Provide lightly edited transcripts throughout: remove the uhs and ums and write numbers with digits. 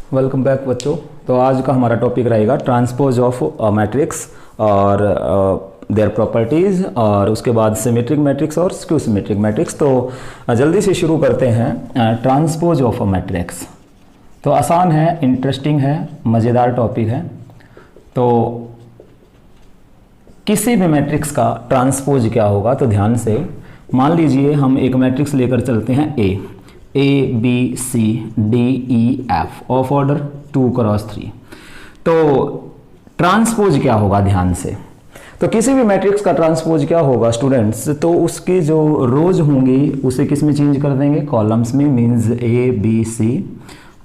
Welcome back बच्चों। तो आज का हमारा टॉपिक रहेगा ट्रांसपोज ऑफ मैट्रिक्स और देयर प्रॉपर्टीज़, और उसके बाद सिमेट्रिक मैट्रिक्स और स्क्यू सिमेट्रिक मैट्रिक्स। तो जल्दी से शुरू करते हैं। ट्रांसपोज ऑफ मैट्रिक्स तो आसान है, इंटरेस्टिंग है, मज़ेदार टॉपिक है। तो किसी भी मैट्रिक्स का ट्रांसपोज क्या होगा, तो ध्यान से मान लीजिए हम एक मैट्रिक्स लेकर चलते हैं A B C D E F of order 2x3। तो ट्रांसपोज क्या होगा, ध्यान से। तो किसी भी मैट्रिक्स का ट्रांसपोज क्या होगा स्टूडेंट्स, तो उसकी जो रोज होंगी उसे किस में चेंज कर देंगे, कॉलम्स में। Means A B C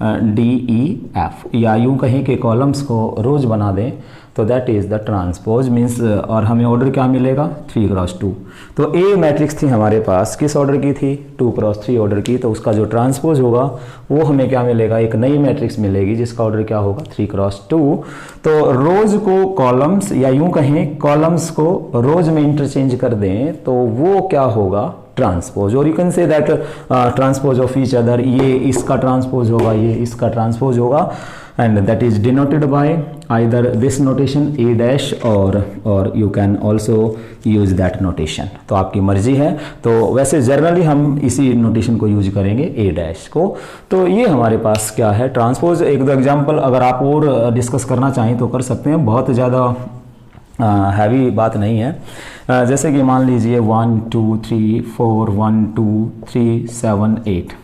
D E F, या यूं कहें कि कॉलम्स को रोज बना दें, तो that is the transpose. Means और हमें ऑर्डर क्या मिलेगा, 3x2। तो ए मैट्रिक्स थी हमारे पास, किस ऑर्डर की थी, 2x3 ऑर्डर की। तो उसका जो ट्रांसपोज होगा वो हमें क्या मिलेगा, एक नई मैट्रिक्स मिलेगी जिसका ऑर्डर क्या होगा, 3x2। तो रोज को कॉलम्स, या यूं कहें कॉलम्स को रोज में इंटरचेंज कर दें, तो वो क्या होगा, ट्रांसपोज। और you can say that transpose of each other, ये इसका ट्रांसपोज होगा, ये इसका ट्रांसपोज होगा, and that is denoted by either this notation a dash or you can also use that notation। तो आपकी मर्जी है। तो वैसे जनरली हम इसी नोटेशन को यूज करेंगे, a dash को। तो ये हमारे पास क्या है, ट्रांसपोज। एक दो एग्जांपल अगर आप और डिस्कस करना चाहें तो कर सकते हैं, बहुत ज़्यादा हैवी बात नहीं है। जैसे कि मान लीजिए 1 2 3 4 1 2 3 7 8,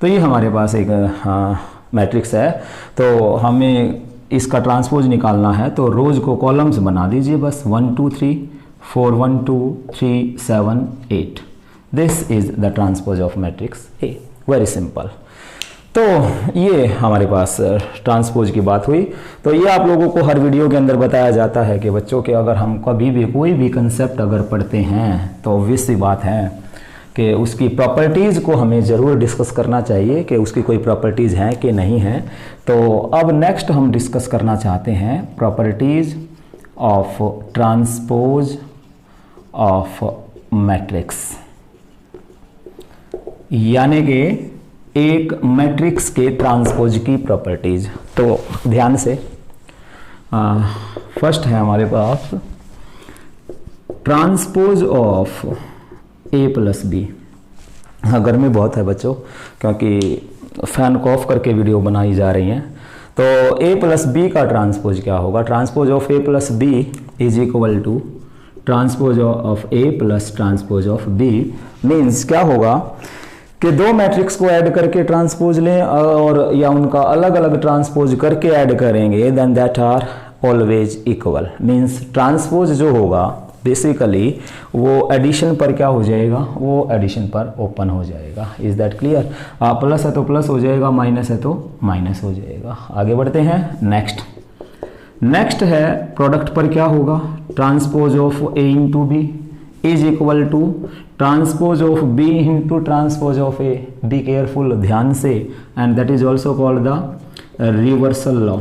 तो ये हमारे पास एक मैट्रिक्स है। तो हमें इसका ट्रांसपोज निकालना है, तो रोज को कॉलम्स बना दीजिए बस, 1 2 3 4 1 2 3 7 8। This is the transpose of matrix A. Very simple. तो ये हमारे पास ट्रांसपोज की बात हुई। तो ये आप लोगों को हर वीडियो के अंदर बताया जाता है कि बच्चों के अगर हम कभी भी कोई भी कंसेप्ट अगर पढ़ते हैं तो ऑब्वियस सी बात है कि उसकी प्रॉपर्टीज़ को हमें ज़रूर डिस्कस करना चाहिए कि उसकी कोई प्रॉपर्टीज़ हैं कि नहीं हैं। तो अब नेक्स्ट हम डिस्कस करना चाहते हैं properties of transpose of matrix, यानी कि एक मैट्रिक्स के ट्रांसपोज की प्रॉपर्टीज़। तो ध्यान से फर्स्ट है हमारे पास transpose of A plus B. हाँ, गर्मी बहुत है बच्चों, क्योंकि फैन को ऑफ करके वीडियो बनाई जा रही हैं। तो ए प्लस बी का ट्रांसपोज क्या होगा, transpose of A plus B is equal to transpose of A plus transpose of B. Means क्या होगा कि दो मैट्रिक्स को ऐड करके ट्रांसपोज लें, और या उनका अलग अलग ट्रांसपोज करके ऐड करेंगे, then that are always equal. Means transpose जो होगा बेसिकली वो एडिशन पर क्या हो जाएगा, वो एडिशन पर ओपन हो जाएगा। Is that clear. प्लस है तो प्लस हो जाएगा, माइनस है तो माइनस हो जाएगा। आगे बढ़ते हैं। नेक्स्ट है प्रोडक्ट पर क्या होगा, transpose of A into B is equal to transpose of B into transpose of A. Be careful, ध्यान से। And that is also called the reversal law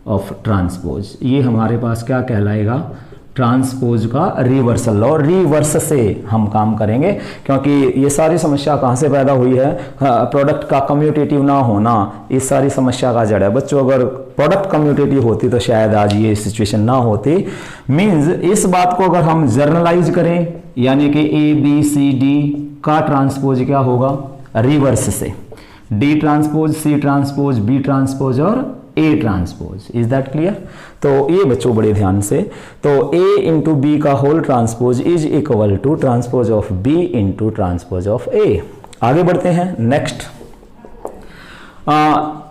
of transpose. ये हमारे पास क्या कहलाएगा, ट्रांसपोज का रिवर्सल लॉ। रिवर्स से हम काम करेंगे, क्योंकि ये सारी समस्या कहाँ से पैदा हुई है, प्रोडक्ट का कम्यूटेटिव ना होना इस सारी समस्या का जड़ है। बच्चों अगर प्रोडक्ट कम्यूटेटिव होती तो शायद आज ये सिचुएशन ना होती। मींस इस बात को अगर हम जर्नलाइज करें, यानी कि ए बी सी डी का ट्रांसपोज क्या होगा, रिवर्स से। D transpose, C transpose, B transpose और A transpose. Is that clear. तो ये बच्चों बड़े ध्यान से, तो ए इंटू बी का whole transpose is equal to transpose of B into transpose of A. आगे बढ़ते हैं। नेक्स्ट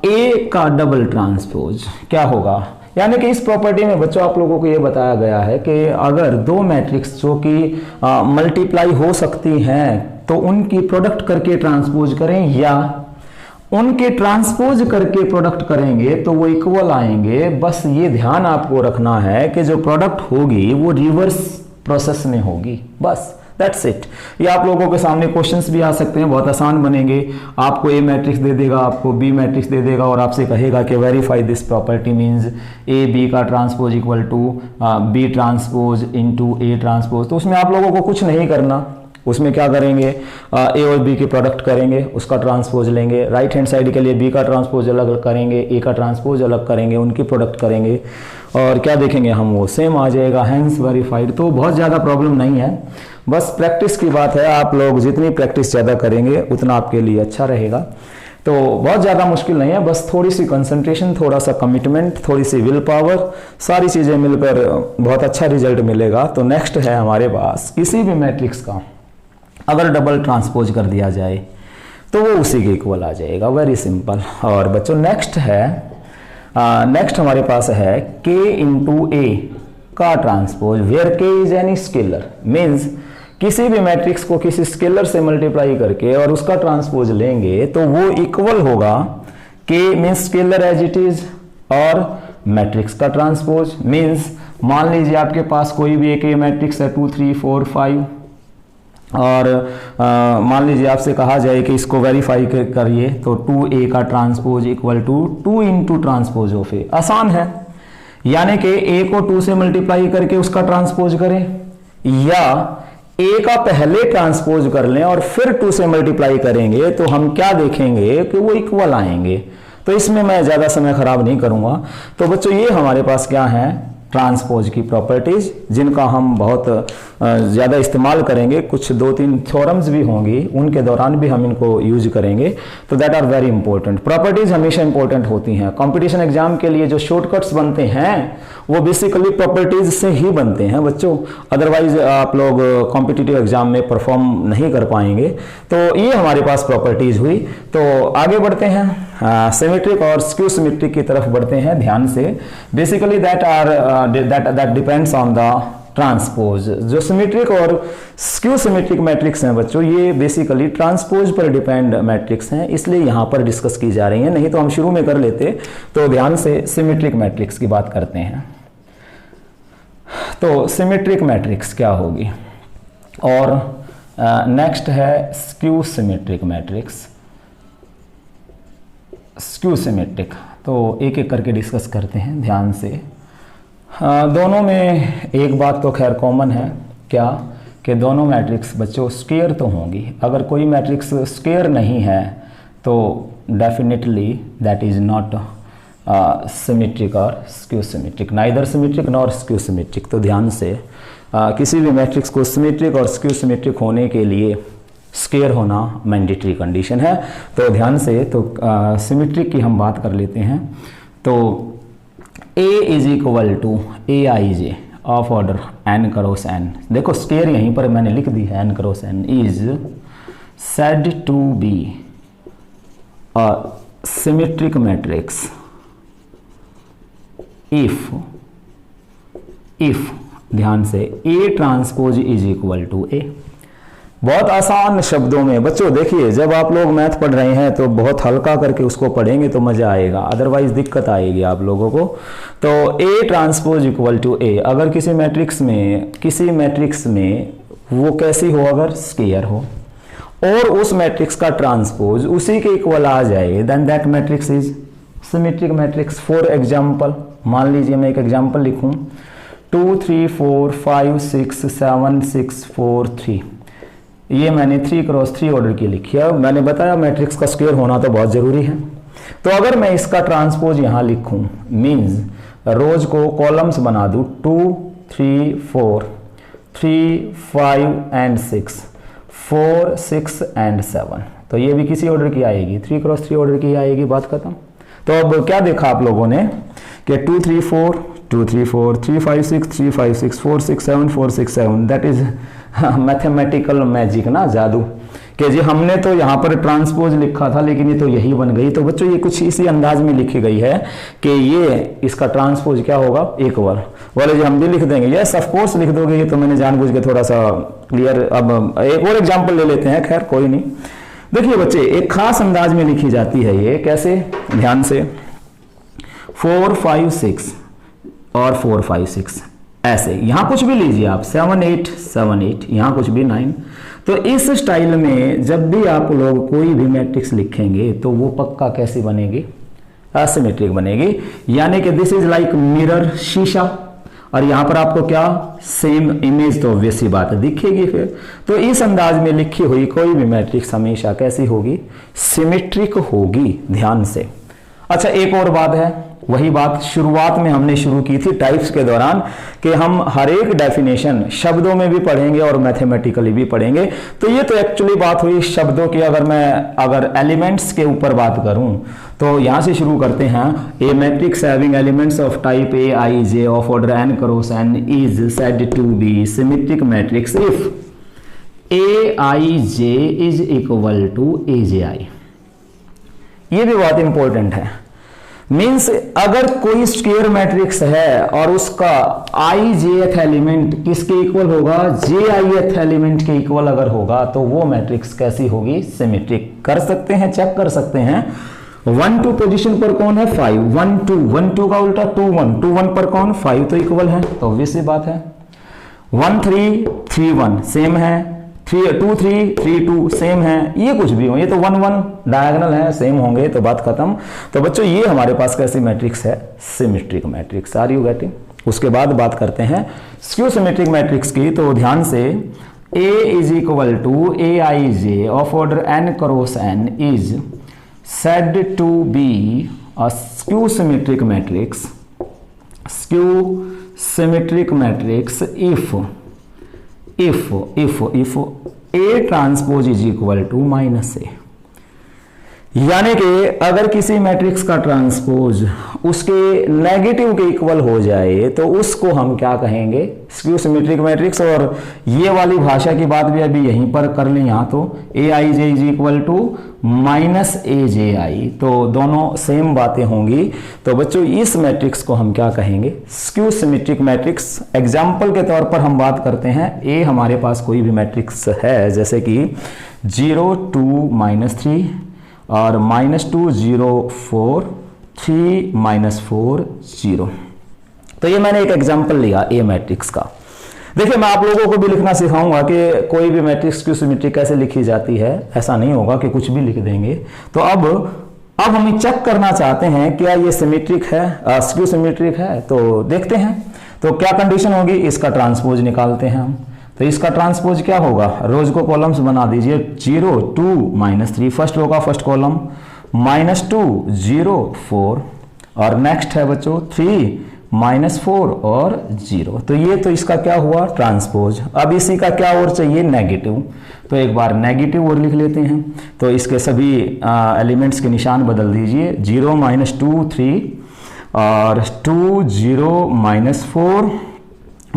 ए का डबल ट्रांसपोज क्या होगा, यानी कि इस प्रॉपर्टी में बच्चों आप लोगों को ये बताया गया है कि अगर दो मैट्रिक्स जो कि मल्टीप्लाई हो सकती हैं तो उनकी प्रोडक्ट करके ट्रांसपोज करें, या उनके ट्रांसपोज करके प्रोडक्ट करेंगे तो वो इक्वल आएंगे। बस ये ध्यान आपको रखना है कि जो प्रोडक्ट होगी वो रिवर्स प्रोसेस में होगी, बस दैट्स इट। ये आप लोगों के सामने क्वेश्चंस भी आ सकते हैं, बहुत आसान बनेंगे। आपको ए मैट्रिक्स दे देगा, आपको बी मैट्रिक्स दे देगा और आपसे कहेगा कि verify this property. Means A B का transpose equal to B transpose into A transpose. तो उसमें आप लोगों को कुछ नहीं करना, उसमें क्या करेंगे, ए और बी की प्रोडक्ट करेंगे, उसका ट्रांसपोज लेंगे, राइट हैंड साइड के लिए बी का ट्रांसपोज अलग करेंगे, ए का ट्रांसपोज अलग करेंगे, उनकी प्रोडक्ट करेंगे और क्या देखेंगे हम, वो सेम आ जाएगा, हैंस वेरीफाइड। तो बहुत ज़्यादा प्रॉब्लम नहीं है, बस प्रैक्टिस की बात है। आप लोग जितनी प्रैक्टिस ज़्यादा करेंगे उतना आपके लिए अच्छा रहेगा। तो बहुत ज़्यादा मुश्किल नहीं है, बस थोड़ी सी कंसंट्रेशन, थोड़ा सा कमिटमेंट, थोड़ी सी विल पावर, सारी चीज़ें मिलकर बहुत अच्छा रिजल्ट मिलेगा। तो नेक्स्ट है हमारे पास, किसी भी मैट्रिक्स का अगर डबल ट्रांसपोज कर दिया जाए तो वो उसी के इक्वल आ जाएगा, वेरी सिंपल। और बच्चों नेक्स्ट है, नेक्स्ट हमारे पास है k इंटू ए का transpose where k is any scalar. Means किसी भी मैट्रिक्स को किसी स्केलर से मल्टीप्लाई करके और उसका ट्रांसपोज लेंगे तो वो इक्वल होगा k means scalar as it is और मैट्रिक्स का ट्रांसपोज। मीन्स मान लीजिए आपके पास कोई भी एक मैट्रिक्स है 2 3 4 5 और मान लीजिए आपसे कहा जाए कि इसको वेरीफाई करिए तो 2a का transpose equal to 2 into transpose of A. आसान है, यानी कि a को 2 से मल्टीप्लाई करके उसका ट्रांसपोज करें या a का पहले ट्रांसपोज कर लें और फिर 2 से मल्टीप्लाई करेंगे तो हम क्या देखेंगे कि वो इक्वल आएंगे। तो इसमें मैं ज़्यादा समय खराब नहीं करूंगा। तो बच्चों ये हमारे पास क्या है, ट्रांसपोज की प्रॉपर्टीज, जिनका हम बहुत ज़्यादा इस्तेमाल करेंगे, कुछ 2-3 थ्योरम्स भी होंगी, उनके दौरान भी हम इनको यूज करेंगे। तो that are very important. Properties हमेशा इंपॉर्टेंट होती हैं। कंपटीशन एग्जाम के लिए जो शॉर्टकट्स बनते हैं वो बेसिकली प्रॉपर्टीज से ही बनते हैं बच्चों, अदरवाइज आप लोग कॉम्पिटिटिव एग्जाम में परफॉर्म नहीं कर पाएंगे। तो ये हमारे पास प्रॉपर्टीज हुई। तो आगे बढ़ते हैं, सिमेट्रिक और स्क्यू सिमेट्रिक की तरफ बढ़ते हैं ध्यान से। Basically that depends on the transpose. जो सिमेट्रिक और स्क्यू सिमेट्रिक मैट्रिक्स हैं बच्चों, ये बेसिकली ट्रांसपोज पर डिपेंड मैट्रिक्स हैं, इसलिए यहां पर डिस्कस की जा रही हैं, नहीं तो हम शुरू में कर लेते। तो ध्यान से सिमेट्रिक मैट्रिक्स की बात करते हैं। तो सिमेट्रिक मैट्रिक्स क्या होगी, और नेक्स्ट है skew symmetric matrix. Skew symmetric तो एक एक करके डिस्कस करते हैं ध्यान से। दोनों में एक बात तो खैर कॉमन है, क्या कि दोनों मैट्रिक्स बच्चों स्क्वायर तो होंगी। अगर कोई मैट्रिक्स स्क्वायर नहीं है तो definitely that is not symmetric और skew symmetric, neither symmetric nor skew symmetric. तो ध्यान से किसी भी मैट्रिक्स को सिमेट्रिक और स्क्यू सिमेट्रिक होने के लिए स्क्वायर होना मैंडेटरी कंडीशन है। तो ध्यान से, तो सिमेट्रिक की हम बात कर लेते हैं। तो A is equal to a i j of order n cross n। देखो स्क्वायर यहीं पर मैंने लिख दी है, n cross n is said to be a symmetric matrix if ध्यान से A transpose is equal to A। बहुत आसान शब्दों में बच्चों देखिए, जब आप लोग मैथ पढ़ रहे हैं तो बहुत हल्का करके उसको पढ़ेंगे तो मजा आएगा, अदरवाइज दिक्कत आएगी आप लोगों को। तो A transpose equal to A, अगर किसी मैट्रिक्स में वो कैसी हो, अगर स्क्वायर हो और उस मैट्रिक्स का ट्रांसपोज उसी के इक्वल आ जाए, then that matrix is symmetric matrix. For example, मान लीजिए मैं एक एग्जाम्पल लिखूं, 2 3 4 5 6 7 6 4 3। ये मैंने 3 क्रॉस 3 ऑर्डर की लिखी है। मैंने बताया मैट्रिक्स का स्क्वायर होना तो बहुत जरूरी है। तो अगर मैं इसका ट्रांसपोज यहां लिखूं, मींस रोज को कॉलम्स बना दूं, 2 3 4 3 5 एंड 6 4 6 एंड 7, तो ये भी किसी ऑर्डर की आएगी, 3 क्रॉस 3 ऑर्डर की आएगी, बात खत्म। तो अब क्या देखा आप लोगों ने कि 2 3 4 2 3 4 3 5 6 3 5 6 4 6 7 4 6 7, दैट इज मैथमेटिकल मैजिक ना, जादू, कि जी हमने तो यहाँ पर ट्रांसपोज लिखा था लेकिन ये तो यही बन गई। तो बच्चों ये कुछ इसी अंदाज में लिखी गई है कि ये इसका ट्रांसपोज क्या होगा, इक्वल। बोले जी हम भी लिख देंगे, यस ऑफ कोर्स लिख दोगे, ये तो मैंने जानबूझ के थोड़ा सा क्लियर। अब एक और एग्जाम्पल ले लेते हैं, खैर कोई नहीं। देखिए बच्चे, एक खास अंदाज में लिखी जाती है ये, कैसे, ध्यान से, 4 5 6 और 4 5 6 ऐसे, यहां कुछ भी लीजिए आप, 7 8 7 8, यहां कुछ भी 9। तो इस स्टाइल में जब भी आप लोग कोई भी मैट्रिक्स लिखेंगे तो वो पक्का कैसी बनेगी, एसिमेट्रिक बनेगी। यानी कि दिस इज लाइक मिरर, शीशा। और यहाँ पर आपको क्या सेम इमेज तो ऑब्वियस सी बात है दिखेगी फिर। तो इस अंदाज में लिखी हुई कोई भी मैट्रिक्स हमेशा कैसी होगी, सिमेट्रिक होगी, ध्यान से। अच्छा एक और बात है, वही बात शुरुआत में हमने शुरू की थी टाइप्स के दौरान कि हम हर एक डेफिनेशन शब्दों में भी पढ़ेंगे और मैथमेटिकली भी पढ़ेंगे। तो ये तो एक्चुअली बात हुई शब्दों की। अगर एलिमेंट्स के ऊपर बात करूं तो यहां से शुरू करते हैं। A matrix having elements of type a i j of order n cross n is said to be symmetric matrix if a i j is equal to a j i. ये भी बहुत इंपॉर्टेंट है। Means अगर कोई square matrix है और उसका आई जेथ एलिमेंट किसके इक्वल होगा, जे आई एथ एलिमेंट के इक्वल अगर होगा तो वो मैट्रिक्स कैसी होगी, सिमेट्रिक। कर सकते हैं, चेक कर सकते हैं। 1 2 पोजीशन पर कौन है, 5 1 2 1 2 का उल्टा 2 1 2 1 पर कौन, 5 तो इक्वल है, तो ऑब्वियस सी बात है। 1 3 3 1 सेम है, 2 3 3 2 सेम है, ये कुछ भी हो, ये तो 1 1 डायगोनल है, सेम होंगे तो बात खत्म। तो बच्चों ये हमारे पास कैसी मैट्रिक्स है, symmetric matrix. Are you getting? उसके बाद बात करते हैं स्क्यू सिमेट्रिक मैट्रिक्स की। तो ध्यान से A is equal to a i j of order n cross n is said to be a skew symmetric matrix if A transpose is equal to minus a. यानी कि अगर किसी matrix का transpose उसके नेगेटिव के equal हो जाए तो उसको हम क्या कहेंगे, स्क्यू सिमेट्रिक मैट्रिक्स। और ये वाली भाषा की बात भी अभी यहीं पर कर लें, यहाँ तो ए i j is equal to minus A j आई, तो दोनों सेम बातें होंगी। तो बच्चों इस मैट्रिक्स को हम क्या कहेंगे, स्क्यू सिमेट्रिक मैट्रिक्स। एग्जाम्पल के तौर पर हम बात करते हैं, ए हमारे पास कोई भी मैट्रिक्स है जैसे कि 0 2 -3 और -2 0 4 3 -4 0। तो ये मैंने एक एग्जांपल लिया ए मैट्रिक्स का। देखिए मैं आप लोगों को भी लिखना सिखाऊंगा कि कोई भी मैट्रिक्स स्क्यू सिमेट्रिक कैसे लिखी जाती है। ऐसा नहीं होगा कि कुछ भी लिख देंगे। तो अब हम चेक करना चाहते हैं क्या ये सिमेट्रिक है, स्क्यू सिमेट्रिक है। तो देखते हैं तो क्या कंडीशन होगी, इसका ट्रांसपोज निकालते हैं हम। तो इसका ट्रांसपोज क्या होगा, रोज को कॉलम्स बना दीजिए। 0 2 -3 फर्स्ट रो का फर्स्ट कॉलम, -2 0 4 और नेक्स्ट है बच्चों 3 -4 और 0। तो ये तो इसका क्या हुआ, ट्रांसपोज। अब इसी का क्या और चाहिए, नेगेटिव। तो एक बार नेगेटिव और लिख लेते हैं। तो इसके सभी एलिमेंट्स के निशान बदल दीजिए। 0 -2 3 और 2 0 -4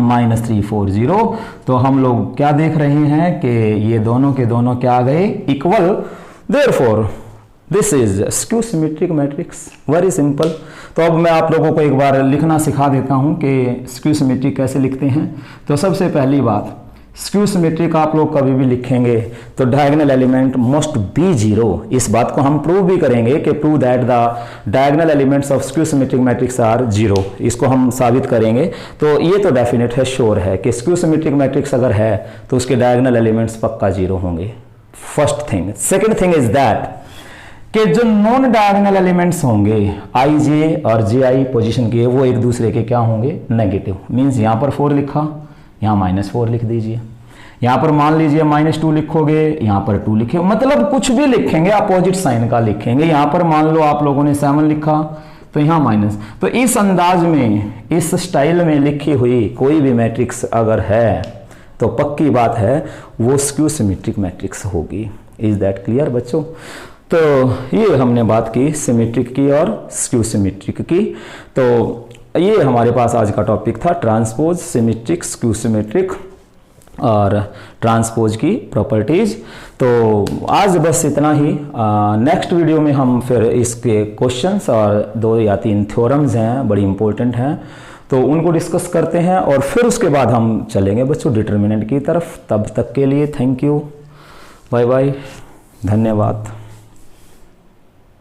-3 4 0। तो हम लोग क्या देख रहे हैं कि ये दोनों के दोनों क्या आ गए, equal. Therefore this is skew symmetric matrix, very simple. तो अब मैं आप लोगों को एक बार लिखना सिखा देता हूं कि स्क्यू सिमेट्रिक कैसे लिखते हैं। तो सबसे पहली बात, स्क्यू सिमेट्रिक आप लोग कभी भी लिखेंगे तो डायगोनल एलिमेंट मस्ट बी 0। इस बात को हम प्रूव भी करेंगे कि prove that the diagonal elements of skew symmetric matrix are 0। इसको हम साबित करेंगे। तो ये तो डेफिनेट है, श्योर है कि स्क्यू सिमेट्रिक मैट्रिक्स अगर है तो उसके डायगोनल एलिमेंट्स पक्का 0 होंगे, first thing. Second thing is that कि जो नॉन डायगोनल एलिमेंट्स होंगे आई जे और जे आई पोजिशन के, वो एक दूसरे के क्या होंगे, नेगेटिव। मीन्स यहाँ पर 4 लिखा, यहाँ -4 लिख दीजिए। यहाँ पर मान लीजिए -2 लिखोगे, यहाँ पर 2 लिखे, मतलब कुछ भी लिखेंगे अपोजिट साइन का लिखेंगे। यहाँ पर मान लो आप लोगों ने 7 लिखा तो यहाँ माइनस। तो इस अंदाज में, इस स्टाइल में लिखी हुई कोई भी मैट्रिक्स अगर है तो पक्की बात है वो स्क्यू सिमेट्रिक मैट्रिक्स होगी। इज दैट क्लियर बच्चों? तो ये हमने बात की सिमेट्रिक की और स्क्यू सिमेट्रिक की। तो ये हमारे पास आज का टॉपिक था, ट्रांसपोज, सिमेट्रिक, स्क्यू सिमेट्रिक और ट्रांसपोज की प्रॉपर्टीज। तो आज बस इतना ही। नेक्स्ट वीडियो में हम फिर इसके क्वेश्चंस और 2 या 3 थ्योरम्स हैं, बड़ी इंपॉर्टेंट हैं, तो उनको डिस्कस करते हैं और फिर उसके बाद हम चलेंगे बच्चों डिटर्मिनेंट की तरफ। तब तक के लिए थैंक यू, बाय बाय, धन्यवाद।